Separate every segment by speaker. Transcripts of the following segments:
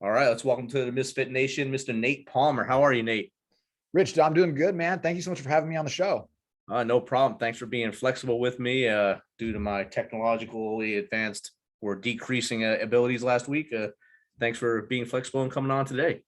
Speaker 1: All right, let's welcome to the Misfit Nation, Mr. Nate Palmer. How are you, Nate?
Speaker 2: Rich, I'm doing good, man. Thank you so much for having me on the show.
Speaker 1: No problem. Thanks for being flexible with me due to my technologically advanced or decreasing abilities last week. Thanks for being flexible and coming on today.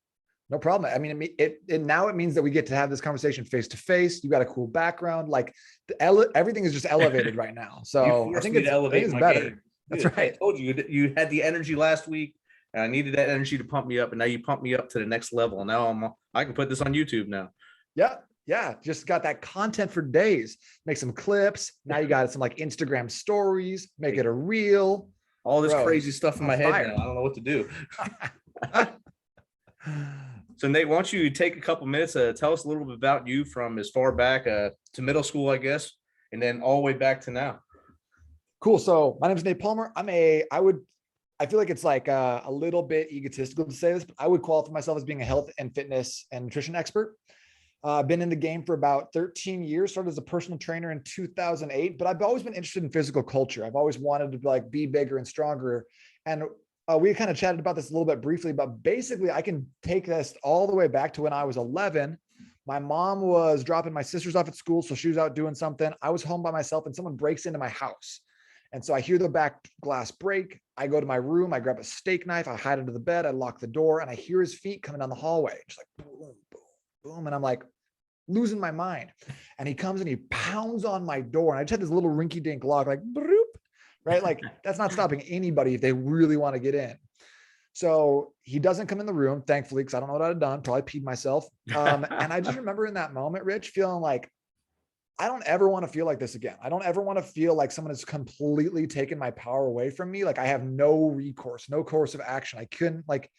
Speaker 2: No problem. I mean, now it means that we get to have this conversation face to face. You got a cool background. Like everything is just elevated right now. So
Speaker 1: I think it's
Speaker 2: better.
Speaker 1: game.
Speaker 2: That's
Speaker 1: Dude,
Speaker 2: right.
Speaker 1: I told you you had the energy last week. And I needed that energy to pump me up, and now you pump me up to the next level. Now I can put this on YouTube now.
Speaker 2: Yeah. Just got that content for days. Make some clips. Now you got some like Instagram stories. Make it a reel.
Speaker 1: All this crazy stuff in my head
Speaker 2: fire.
Speaker 1: now. I don't know what to do. So Nate, why don't you take a couple minutes to tell us a little bit about you from as far back to middle school, I guess, and then all the way back to now.
Speaker 2: Cool. So my name is Nate Palmer. I feel like it's like a little bit egotistical to say this, but I would qualify myself as being a health and fitness and nutrition expert. I've been in the game for about 13 years, started as a personal trainer in 2008, but I've always been interested in physical culture. I've always wanted to like be bigger and stronger. And we kind of chatted about this a little bit briefly, but basically I can take this all the way back to when I was 11. My mom was dropping my sisters off at school. So she was out doing something. I was home by myself and someone breaks into my house. And so I hear the back glass break. I go to my room. I grab a steak knife. I hide under the bed. I lock the door and I hear his feet coming down the hallway. Just like boom, boom, boom. And I'm like losing my mind. And he comes and he pounds on my door. And I just had this little rinky dink lock, like, broop, right? Like that's not stopping anybody if they really want to get in. So he doesn't come in the room, thankfully, because I don't know what I'd have done. Probably peed myself. And I just remember in that moment, Rich, feeling like, I don't ever want to feel like this again. I don't ever want to feel like someone has completely taken my power away from me. Like I have no recourse, no course of action. I couldn't like,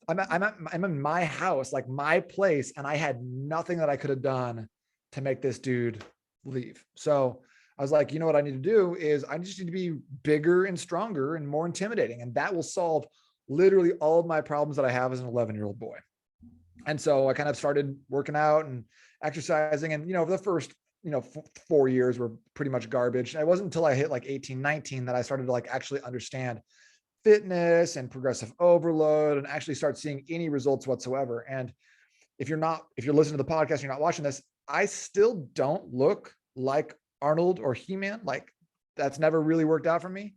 Speaker 2: I'm in my house, like my place. And I had nothing that I could have done to make this dude leave. So I was like, you know what I need to do is I just need to be bigger and stronger and more intimidating. And that will solve literally all of my problems that I have as an 11-year-old boy. And so I kind of started working out and exercising. And, for the first 4 years were pretty much garbage. It wasn't until I hit like 18, 19 that I started to like actually understand fitness and progressive overload and actually start seeing any results whatsoever. And if you're listening to the podcast, you're not watching this, I still don't look like Arnold or He-Man. Like that's never really worked out for me.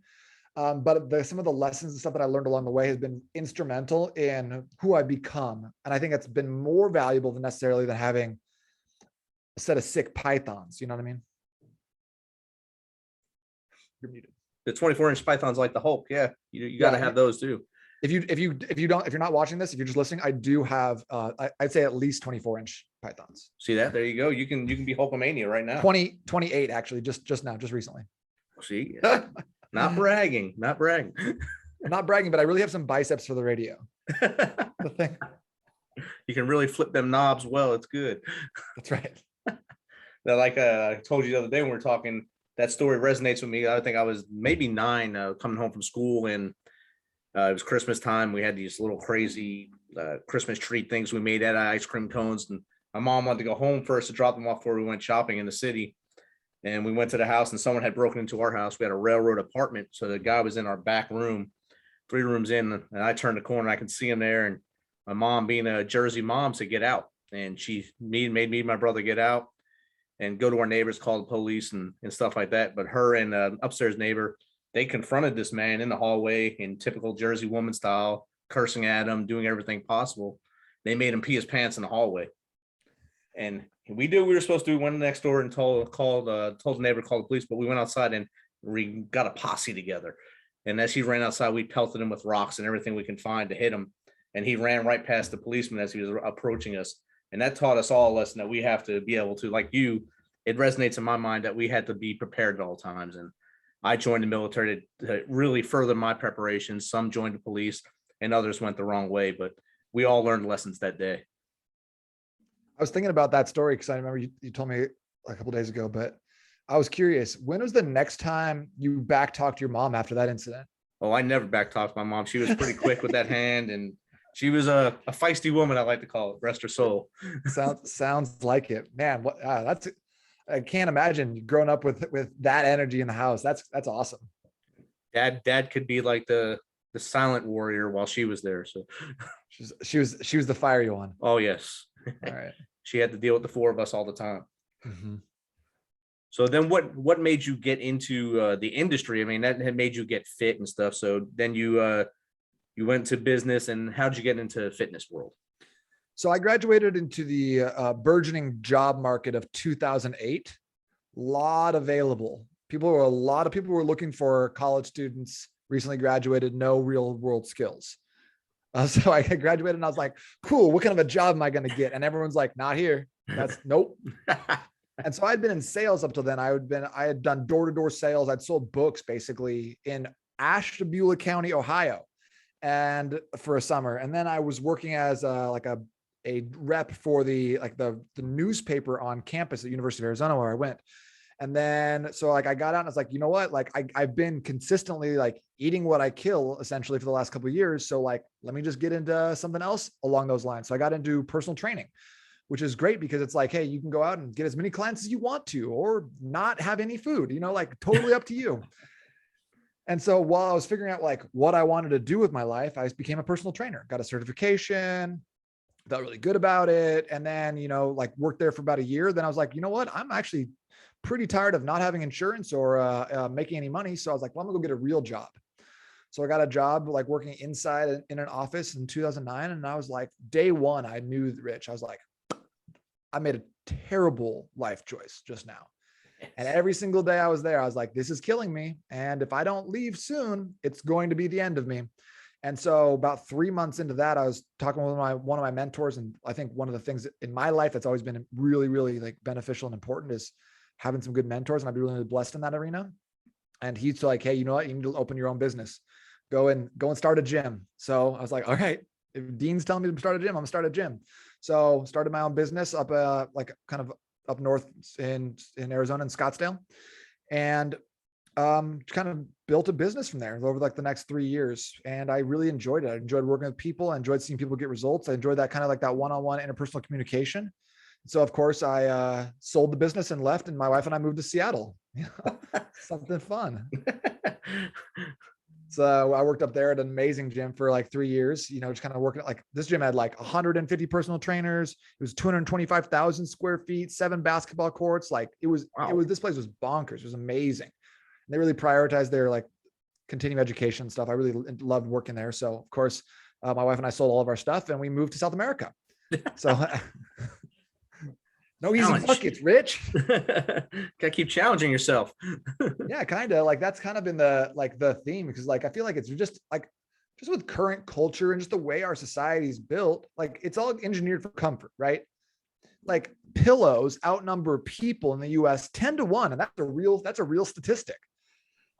Speaker 2: But some of the lessons and stuff that I learned along the way has been instrumental in who I've become. And I think it's been more valuable than necessarily than having a set of sick pythons. You know what I mean? You're muted.
Speaker 1: The 24-inch pythons like the Hulk. Yeah. You got to have those too.
Speaker 2: If you're not watching this, if you're just listening, I do have, I'd say at least 24-inch pythons.
Speaker 1: See that? There you go. You can be Hulkamania right now.
Speaker 2: 28 actually, just recently.
Speaker 1: See, not bragging.
Speaker 2: I'm not bragging, but I really have some biceps for the radio. The thing.
Speaker 1: You can really flip them knobs well. It's good.
Speaker 2: That's right.
Speaker 1: Now, like I told you the other day when we were talking, that story resonates with me. I think I was maybe 9 coming home from school, and it was Christmas time. We had these little crazy Christmas treat things we made out of ice cream cones. And my mom wanted to go home first to drop them off before we went shopping in the city. And we went to the house and someone had broken into our house. We had a railroad apartment. So the guy was in our back room, 3 rooms in, and I turned the corner. I could see him there. And my mom, being a Jersey mom, said, "Get out." And she made me and my brother get out and go to our neighbors, call the police and stuff like that. But her and upstairs neighbor, they confronted this man in the hallway in typical Jersey woman style, cursing at him, doing everything possible. They made him pee his pants in the hallway. And we did what we were supposed to do. We went next door and told the neighbor to call the police, but we went outside and we got a posse together. And as he ran outside, we pelted him with rocks and everything we can find to hit him. And he ran right past the policeman as he was approaching us. And that taught us all a lesson that we have to be able to, like you, it resonates in my mind that we had to be prepared at all times. And I joined the military to really further my preparations. Some joined the police and others went the wrong way, but we all learned lessons that day.
Speaker 2: I was thinking about that story because I remember you told me a couple of days ago, but I was curious, when was the next time you back talked your mom after that incident?
Speaker 1: Oh, I never back talked my mom. She was pretty quick with that hand, and she was a feisty woman, I like to call it. Rest her soul.
Speaker 2: Sounds like it, man. I can't imagine growing up with that energy in the house. That's awesome.
Speaker 1: Dad could be like the the silent warrior while she was there. So
Speaker 2: she was the fiery one.
Speaker 1: oh yes.
Speaker 2: All right.
Speaker 1: She had to deal with the four of us all the time.
Speaker 2: Mm-hmm.
Speaker 1: So then what made you get into the industry? I mean, that had made you get fit and stuff. So then you went to business, and how'd you get into fitness world?
Speaker 2: So I graduated into the burgeoning job market of 2008. Lot available. A lot of people were looking for college students, recently graduated, no real world skills. So I graduated and I was like, cool, what kind of a job am I going to get? And everyone's like, not here. That's nope. And so I'd been in sales up till then. I had done door-to-door sales. I'd sold books basically in Ashtabula County, Ohio, and for a summer. And then I was working as a rep for the newspaper on campus at University of Arizona, where I went. And then, so like I got out and I was like, you know what? Like I've been consistently like eating what I kill essentially for the last couple of years. So like, let me just get into something else along those lines. So I got into personal training, which is great because it's like, hey, you can go out and get as many clients as you want to, or not have any food, like totally up to you. And so while I was figuring out like what I wanted to do with my life, I became a personal trainer, got a certification, felt really good about it. And then, like worked there for about a year. Then I was like, you know what? I'm actually pretty tired of not having insurance or making any money. So I was like, well, I'm gonna go get a real job. So I got a job like working inside in an office in 2009. And I was like, day one, I knew Rich. I was like, I made a terrible life choice just now. And every single day I was there, I was like, this is killing me. And if I don't leave soon, it's going to be the end of me. And so about 3 months into that, I was talking with one of my mentors. And I think one of the things in my life that's always been really, really like beneficial and important is having some good mentors. And I've been really blessed in that arena. And he's like, hey, you know what? You need to open your own business. Go and start a gym. So I was like, all right, if Dean's telling me to start a gym, I'm gonna start a gym. So started my own business up like kind of up north in Arizona in Scottsdale, and kind of built a business from there over like the next 3 years. And I really enjoyed it. I enjoyed working with people. I enjoyed seeing people get results. I enjoyed that kind of like that one-on-one interpersonal communication. So of course I sold the business and left, and my wife and I moved to Seattle. Something fun. So I worked up there at an amazing gym for like 3 years, just kind of working like this gym had like 150 personal trainers. It was 225,000 square feet, 7 basketball courts. Like this place was bonkers. It was amazing. And they really prioritized their like continuing education stuff. I really loved working there. So of course, my wife and I sold all of our stuff and we moved to South America. So no easy buckets, Rich.
Speaker 1: Gotta keep challenging yourself.
Speaker 2: Yeah, kind of like that's kind of been the theme, because like I feel like it's just with current culture and just the way our society is built, like it's all engineered for comfort, right? Like pillows outnumber people in the US 10 to 1, and that's a real statistic.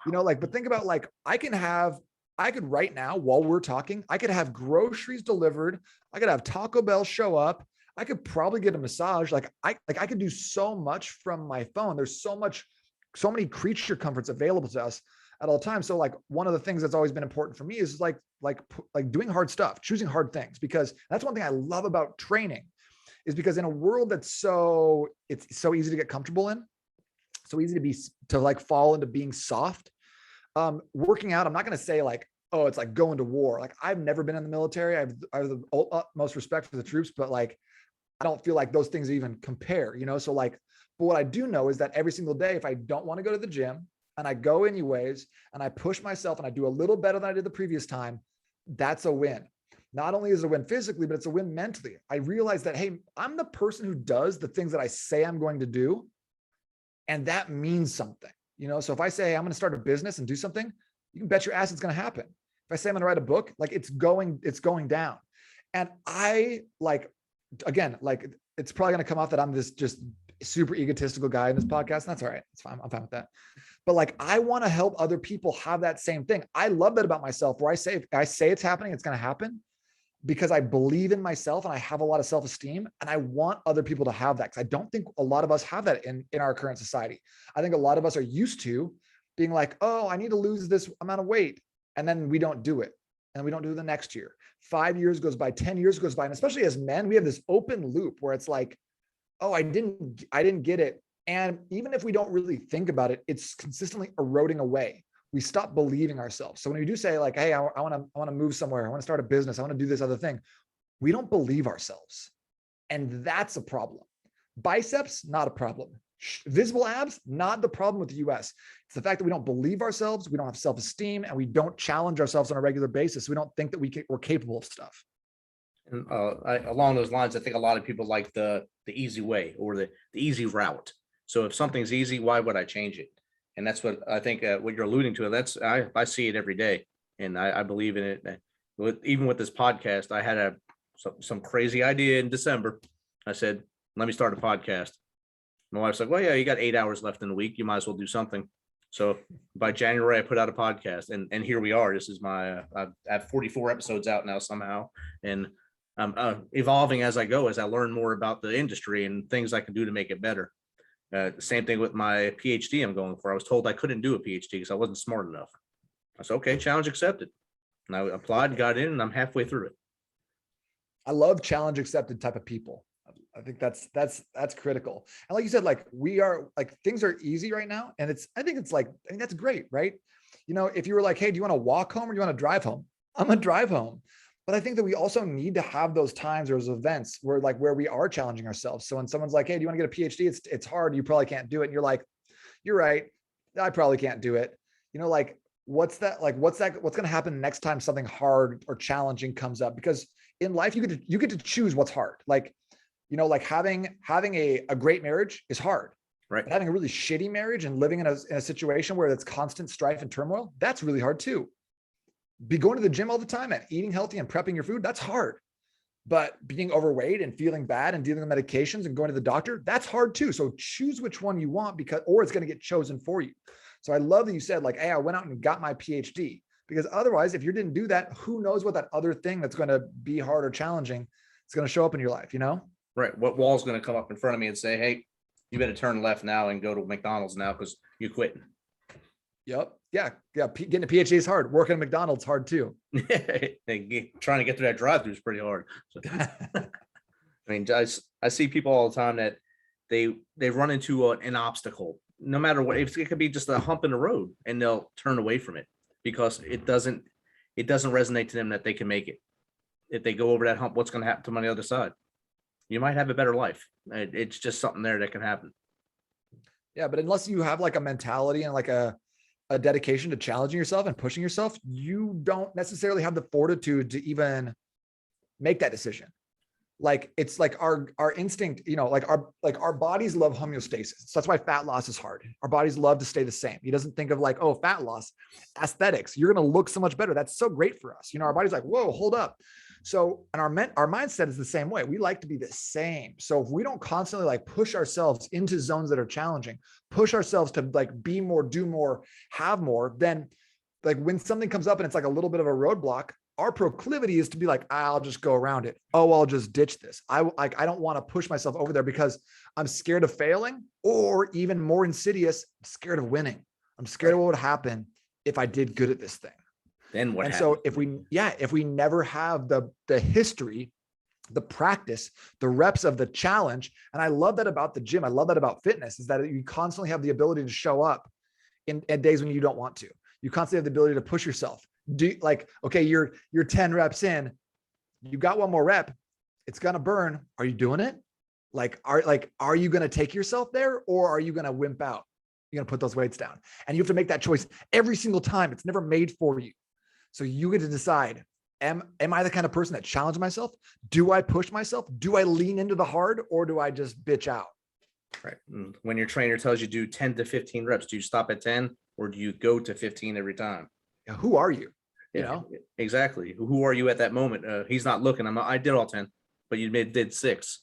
Speaker 2: But think about like I could right now while we're talking, I could have groceries delivered, I could have Taco Bell show up, I could probably get a massage. I could do so much from my phone. There's so many creature comforts available to us at all times. So like one of the things that's always been important for me is like doing hard stuff, choosing hard things, because that's one thing I love about training, is because in a world that's it's so easy to get comfortable in, so easy to like fall into being soft. Working out, I'm not going to say like, oh, it's like going to war. Like I've never been in the military. I have the utmost respect for the troops, but like, I don't feel like those things even compare, So like, but what I do know is that every single day, if I don't want to go to the gym and I go anyways, and I push myself and I do a little better than I did the previous time, that's a win. Not only is it a win physically, but it's a win mentally. I realize that, hey, I'm the person who does the things that I say I'm going to do. And that means something, So if I say I'm going to start a business and do something, you can bet your ass it's going to happen. If I say I'm going to write a book, like it's going down. And I like, again, like it's probably going to come off that I'm this just super egotistical guy in this podcast. And that's all right. It's fine. I'm fine with that. But like, I want to help other people have that same thing. I love that about myself, where I say, if I say it's happening, it's going to happen, because I believe in myself and I have a lot of self-esteem, and I want other people to have that. Cause I don't think a lot of us have that in our current society. I think a lot of us are used to being like, oh, I need to lose this amount of weight. And then we don't do it. And we don't do it the next year. 5 years goes by, 10 years goes by. And especially as men, we have this open loop where it's like, oh, I didn't get it. And even if we don't really think about it, it's consistently eroding away. we stop believing ourselves. So when we do say like, hey, I want to move somewhere, I want to start a business, I want to do this other thing, we don't believe ourselves. And that's a problem. Biceps, not a problem. Visible abs, not the problem with the US. It's the fact that we don't believe ourselves, we don't have self-esteem, and we don't challenge ourselves on a regular basis. We don't think that we're capable of stuff.
Speaker 1: And along those lines, I think a lot of people like the easy way or the easy route. So if something's easy, why would I change it? And that's what I think what you're alluding to. I see it every day, and I believe in it. Even with this podcast, I had some crazy idea in December. I said, let me start a podcast. My wife's like, well, yeah, you got 8 hours left in the week. You might as well do something. So by January, I put out a podcast, and here we are. This is I have 44 episodes out now somehow. And I'm evolving as I go, as I learn more about the industry and things I can do to make it better. Same thing with my PhD I'm going for. I was told I couldn't do a PhD because I wasn't smart enough. I said, okay, challenge accepted. And I applied, got in, and I'm halfway through it. I
Speaker 2: love challenge accepted type of people. I think that's critical. And like you said, like we are like, things are easy right now. And I think that's great, right? You know, if you were like, hey, do you want to walk home or do you want to drive home? I'm gonna drive home. But I think that we also need to have those times or those events where we are challenging ourselves. So when someone's like, hey, do you want to get a PhD? It's hard. You probably can't do it. And you're like, you're right. I probably can't do it. You know, like, what's going to happen next time something hard or challenging comes up? Because in life, you get to choose what's hard. Like, you know, like having a great marriage is hard.
Speaker 1: Right.
Speaker 2: But having a really shitty marriage and living in a situation where it's constant strife and turmoil, that's really hard too. Be going to the gym all the time and eating healthy and prepping your food, that's hard. But being overweight and feeling bad and dealing with medications and going to the doctor, that's hard too. So choose which one you want, or it's going to get chosen for you. So I love that you said like, hey, I went out and got my PhD, because otherwise, if you didn't do that, who knows what that other thing that's going to be hard or challenging is going to show up in your life, you know?
Speaker 1: Right. What wall's going to come up in front of me and say, hey, you better turn left now and go to McDonald's now because you quit.
Speaker 2: Yep. Yeah. Getting a PhD is hard. Working at McDonald's is hard too.
Speaker 1: Trying to get through that drive-through is pretty hard. So, I mean, I see people all the time that they run into an obstacle, no matter what. It could be just a hump in the road, and they'll turn away from it because it doesn't resonate to them that they can make it. If they go over that hump, what's going to happen to them on the other side? You might have a better life. It's just something there that can happen.
Speaker 2: Yeah, but unless you have like a mentality and like a dedication to challenging yourself and pushing yourself, you don't necessarily have the fortitude to even make that decision. Like it's like our instinct, you know, like our bodies love homeostasis. So that's why fat loss is hard. Our bodies love to stay the same. He doesn't think of like, oh, fat loss, aesthetics. You're going to look so much better. That's so great for us. You know, our body's like, whoa, hold up. So, and our mindset is the same way. We like to be the same. So if we don't constantly like push ourselves into zones that are challenging, push ourselves to like be more, do more, have more, then like when something comes up and it's like a little bit of a roadblock, our proclivity is to be like, I'll just go around it. Oh, I'll just ditch this. I don't want to push myself over there because I'm scared of failing, or even more insidious, I'm scared of winning. I'm scared of what would happen if I did good at this thing.
Speaker 1: Then what?
Speaker 2: And
Speaker 1: happened?
Speaker 2: So if we never have the history, the practice, the reps of the challenge, and I love that about the gym, I love that about fitness, is that you constantly have the ability to show up in days when you don't want to. You constantly have the ability to push yourself. Okay, you're 10 reps in, you got one more rep, it's gonna burn. Are you doing it? Are you gonna take yourself there, or are you gonna wimp out? You're gonna put those weights down, and you have to make that choice every single time. It's never made for you. So you get to decide, am I the kind of person that challenges myself? Do I push myself? Do I lean into the hard, or do I just bitch out?
Speaker 1: Right. When your trainer tells you do 10 to 15 reps, do you stop at 10 or do you go to 15 every time?
Speaker 2: Yeah, who are you?
Speaker 1: You know, exactly. Who are you at that moment? He's not looking. I did all 10, but you did 6.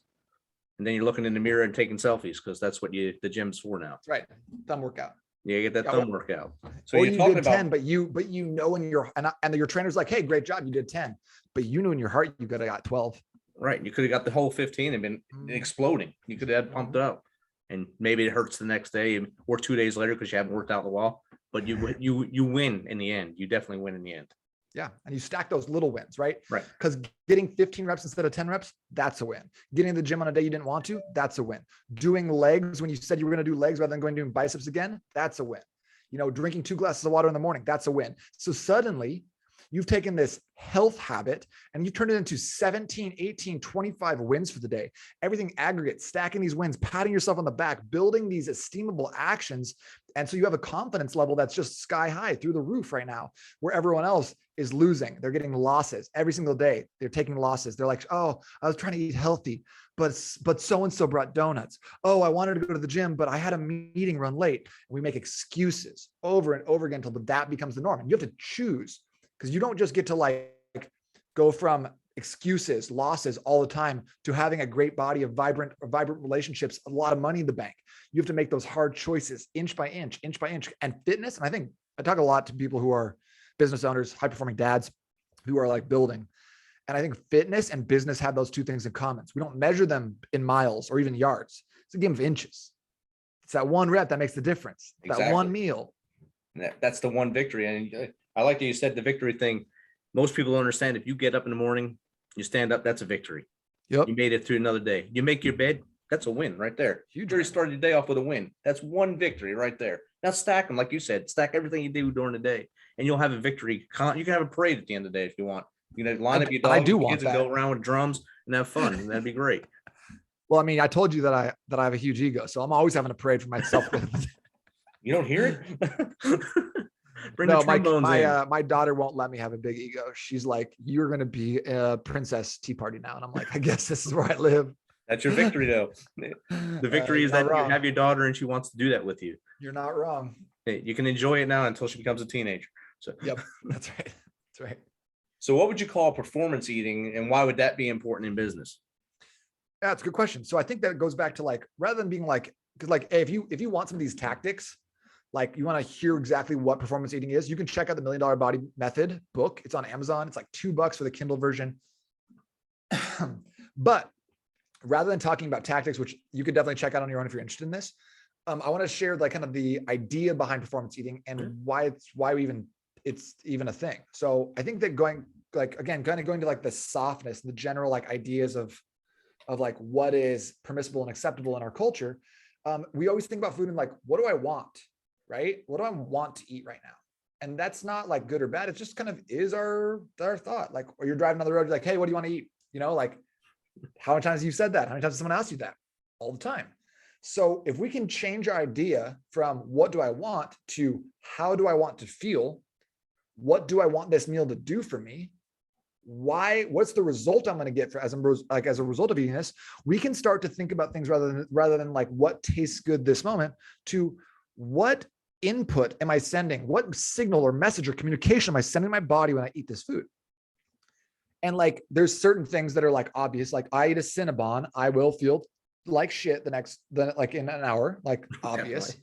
Speaker 1: And then you're looking in the mirror and taking selfies because that's what the gym's for now.
Speaker 2: That's right. Thumb workout.
Speaker 1: Yeah, you get that thumb workout. So
Speaker 2: or you did 10, but you know in your and your trainer's like, hey, great job, you did 10, but you knew in your heart you could have got 12.
Speaker 1: Right. You could have got the whole 15 and been exploding. You could have pumped up, and maybe it hurts the next day or 2 days later because you haven't worked out the wall. But you win in the end. You definitely win in the end.
Speaker 2: Yeah. And you stack those little wins, right?
Speaker 1: Right.
Speaker 2: Because getting 15 reps instead of 10 reps, that's a win. Getting to the gym on a day you didn't want to, that's a win. Doing legs when you said you were going to do legs rather than going to do biceps again, that's a win. Drinking 2 glasses of water in the morning, that's a win. So suddenly you've taken this health habit and you've turned it into 17, 18, 25 wins for the day. Everything aggregate, stacking these wins, patting yourself on the back, building these esteemable actions. And so you have a confidence level that's just sky high, through the roof right now, where everyone else is losing. They're getting losses every single day. They're taking losses. They're like, oh, I was trying to eat healthy, but so-and-so brought donuts. Oh, I wanted to go to the gym, but I had a meeting run late. And we make excuses over and over again until that becomes the norm. And you have to choose, because you don't just get to like go from excuses, losses all the time to having a great body of vibrant relationships, a lot of money in the bank. You have to make those hard choices inch by inch. And fitness, and I think I talk a lot to people who are business owners, high performing dads who are like building. And I think fitness and business have those two things in common. We don't measure them in miles or even yards. It's a game of inches. It's that one rep that makes the difference. Exactly. That one meal.
Speaker 1: That's the one victory. And I like that you said the victory thing. Most people don't understand. If you get up in the morning, you stand up, that's a victory.
Speaker 2: Yep.
Speaker 1: You made it through another day. You make your bed, that's a win right there. You already started your day off with a win. That's one victory right there. Now stack them, like you said, stack everything you do during the day, and you'll have a victory. You can have a parade at the end of the day if you want. You know, line up your dogs, your kids, and go around with drums and have fun. That'd be great.
Speaker 2: Well, I mean, I told you that I have a huge ego, so I'm always having a parade for myself.
Speaker 1: You don't hear it? Bring
Speaker 2: no,
Speaker 1: the trombones in.
Speaker 2: My daughter won't let me have a big ego. She's like, you're going to be a princess tea party now. And I'm like, I guess this is where I live.
Speaker 1: That's your victory though. The victory is that you have your daughter and she wants to do that with you.
Speaker 2: You're not wrong.
Speaker 1: You can enjoy it now until she becomes a teenager. So
Speaker 2: yep, that's right. That's right.
Speaker 1: So what would you call performance eating, and why would that be important in business?
Speaker 2: Yeah, that's a good question. So I think that it goes back to like, rather than being like, because like, hey, if you want some of these tactics, like you want to hear exactly what performance eating is, you can check out the $1 Million Body Method book. It's on Amazon. It's like $2 for the Kindle version. But rather than talking about tactics, which you could definitely check out on your own if you're interested in this, I want to share like kind of the idea behind performance eating and why it's even a thing. So I think that going to like the softness, the general like ideas of like what is permissible and acceptable in our culture. We always think about food and like, what do I want? Right? What do I want to eat right now? And that's not like good or bad. It just kind of is our thought. Like, or you're driving down the road, you're like, hey, what do you want to eat? Like how many times have you said that? How many times has someone asked you that? All the time. So if we can change our idea from what do I want to how do I want to feel? What do I want this meal to do for me? What's the result I'm going to get as a result of eating this? We can start to think about things rather than like what tastes good this moment to what input am I sending? What signal or message or communication am I sending my body when I eat this food? And like, there's certain things that are like obvious, like I eat a Cinnabon, I will feel like shit like in an hour, like obvious.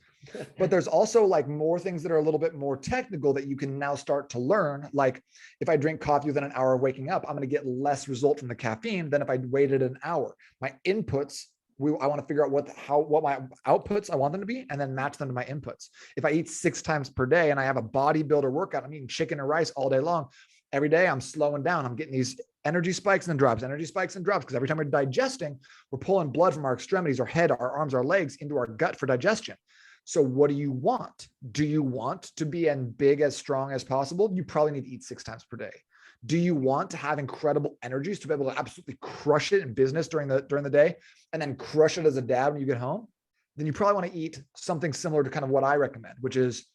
Speaker 2: But there's also like more things that are a little bit more technical that you can now start to learn. Like if I drink coffee within an hour of waking up, I'm going to get less result from the caffeine than if I waited an hour. My inputs, I want to figure out what my outputs I want them to be and then match them to my inputs. If I eat 6 times per day and I have a bodybuilder workout, I'm eating chicken and rice all day long. Every day I'm slowing down. I'm getting these energy spikes and then drops, because every time we're digesting, we're pulling blood from our extremities, our head, our arms, our legs into our gut for digestion. So what do you want? Do you want to be as big, as strong as possible? You probably need to eat 6 times per day. Do you want to have incredible energies to be able to absolutely crush it in business during the day and then crush it as a dad when you get home? Then you probably want to eat something similar to kind of what I recommend, which is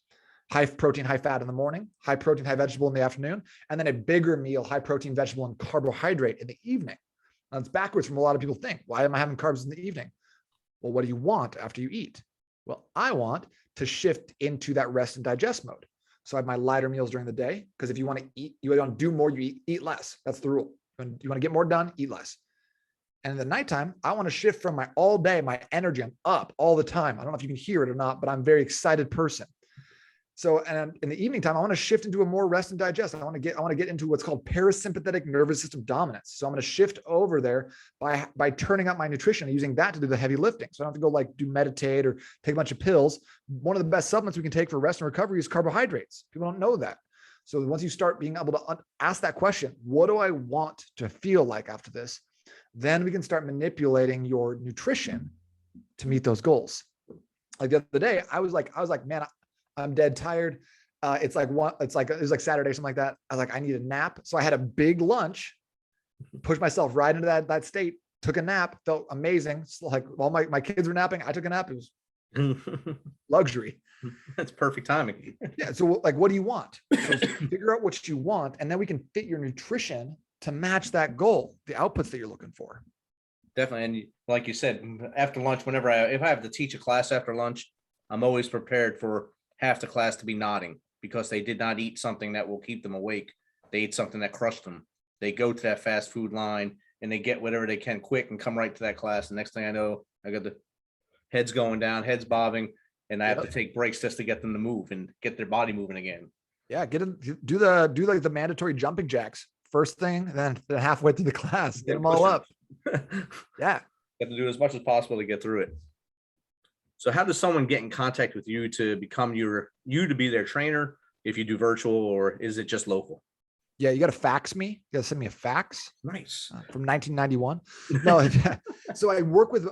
Speaker 2: high protein, high fat in the morning, high protein, high vegetable in the afternoon, and then a bigger meal, high protein, vegetable, and carbohydrate in the evening. Now, it's backwards from a lot of people think. Why am I having carbs in the evening? Well, what do you want after you eat? Well, I want to shift into that rest and digest mode. So I have my lighter meals during the day, because if you want to eat, you don't do more, you eat less. That's the rule. You want to get more done, eat less. And in the nighttime, I want to shift from my all day, my energy, I'm up all the time. I don't know if you can hear it or not, but I'm a very excited person. So, and in the evening time, I want to shift into a more rest and digest. I want to get into what's called parasympathetic nervous system dominance. So I'm going to shift over there by turning up my nutrition and using that to do the heavy lifting. So I don't have to go like do meditate or take a bunch of pills. One of the best supplements we can take for rest and recovery is carbohydrates. People don't know that. So once you start being able to ask that question, what do I want to feel like after this? Then we can start manipulating your nutrition to meet those goals. Like the other day, I was like, man, I'm dead tired. It's like it was like Saturday, something like that. I was like, I need a nap. So I had a big lunch, pushed myself right into that state, took a nap, felt amazing. So like while my kids were napping, I took a nap. It was luxury.
Speaker 1: That's perfect timing.
Speaker 2: Yeah. So like, what do you want? So figure out what you want, and then we can fit your nutrition to match that goal, the outputs that you're looking for.
Speaker 1: Definitely. And like you said, after lunch, if I have to teach a class after lunch, I'm always prepared for half the class to be nodding because they did not eat something that will keep them awake. They ate something that crushed them. They go to that fast food line and they get whatever they can quick and come right to that class. And next thing I know, I got the heads going down, heads bobbing, and I have to take breaks just to get them to move and get their body moving again.
Speaker 2: Yeah, do like the mandatory jumping jacks first thing, then halfway through the class, get them all up. Yeah,
Speaker 1: got to do as much as possible to get through it. So how does someone get in contact with you to become to be their trainer, if you do virtual, or is it just local?
Speaker 2: Yeah, you got to fax me. You got to send me a fax.
Speaker 1: Nice.
Speaker 2: From 1991. No, so I work with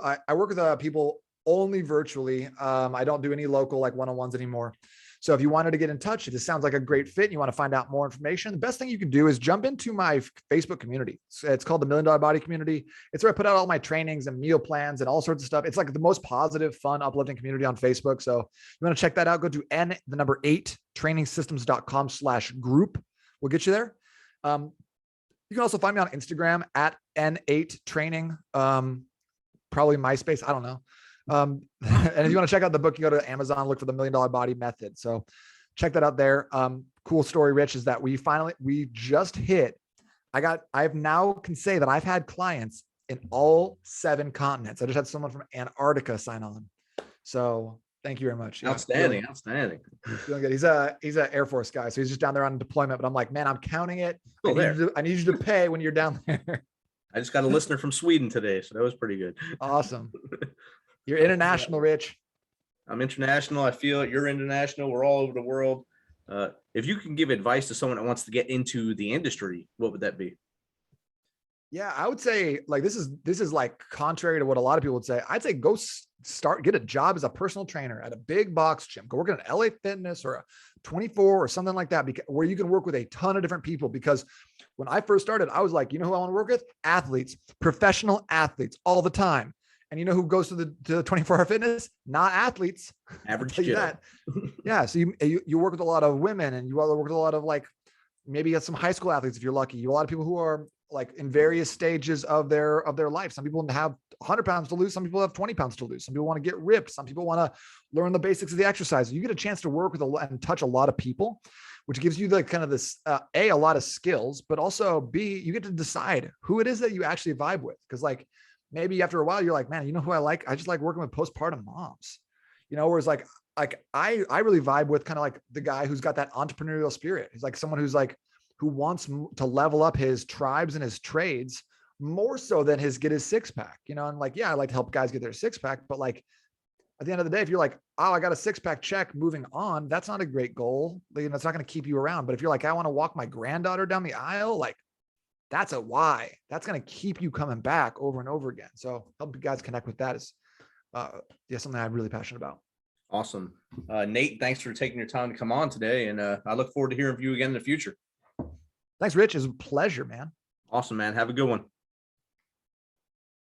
Speaker 2: people only virtually. I don't do any local like one-on-ones anymore. So if you wanted to get in touch, if this sounds like a great fit and you want to find out more information, the best thing you can do is jump into my Facebook community. It's called the $1 Million Body Community. It's where I put out all my trainings and meal plans and all sorts of stuff. It's like the most positive, fun, uplifting community on Facebook. So if you want to check that out, go to n8trainingsystems.com/group. We'll get you there. You can also find me on Instagram at N8training, probably MySpace. I don't know. And if you want to check out the book, you go to Amazon, look for the $1 Million Body Method. So check that out there. Cool story, Rich, is that we just hit, I've now can say that I've had clients in all 7 continents. I just had someone from Antarctica sign on. So thank you very much.
Speaker 1: Outstanding. Outstanding.
Speaker 2: Feeling good. He's an Air Force guy. So he's just down there on deployment, but I'm like, man, I'm counting it. I need you to pay when you're down there.
Speaker 1: I just got a listener from Sweden today. So that was pretty good.
Speaker 2: Awesome. You're international, Rich.
Speaker 1: I'm international. I feel it. You're international. We're all over the world. If you can give advice to someone that wants to get into the industry, what would that be?
Speaker 2: Yeah, I would say like this is like contrary to what a lot of people would say. I'd say go get a job as a personal trainer at a big box gym. Go work at an LA Fitness or a 24 or something like that, where you can work with a ton of different people. Because when I first started, I was like, you know who I want to work with? Athletes, professional athletes all the time. And you know who goes to the 24-hour fitness? Not athletes.
Speaker 1: Average Joe.
Speaker 2: Yeah. So you work with a lot of women, and you work with a lot of like, maybe you got some high school athletes if you're lucky. You have a lot of people who are like in various stages of their life. Some people have 100 pounds to lose. Some people have 20 pounds to lose. Some people want to get ripped. Some people want to learn the basics of the exercise. You get a chance to work with and touch a lot of people, which gives you the kind of this, a lot of skills, but also B, you get to decide who it is that you actually vibe with. Cause like, maybe after a while you're like, man, you know who I like? I just like working with postpartum moms, whereas like I really vibe with kind of like the guy who's got that entrepreneurial spirit. He's like someone who wants to level up his tribes and his trades more so than get his 6-pack, and like, yeah, I like to help guys get their 6-pack, but like at the end of the day, if you're like, oh, I got a 6-pack check moving on, that's not a great goal. It's not going to keep you around. But if you're like, I want to walk my granddaughter down the aisle, like, that's a why. That's going to keep you coming back over and over again. So help you guys connect with that is something I'm really passionate about.
Speaker 1: Awesome. Nate, thanks for taking your time to come on today. And I look forward to hearing from you again in the future.
Speaker 2: Thanks, Rich. It was a pleasure, man.
Speaker 1: Awesome, man. Have a good one.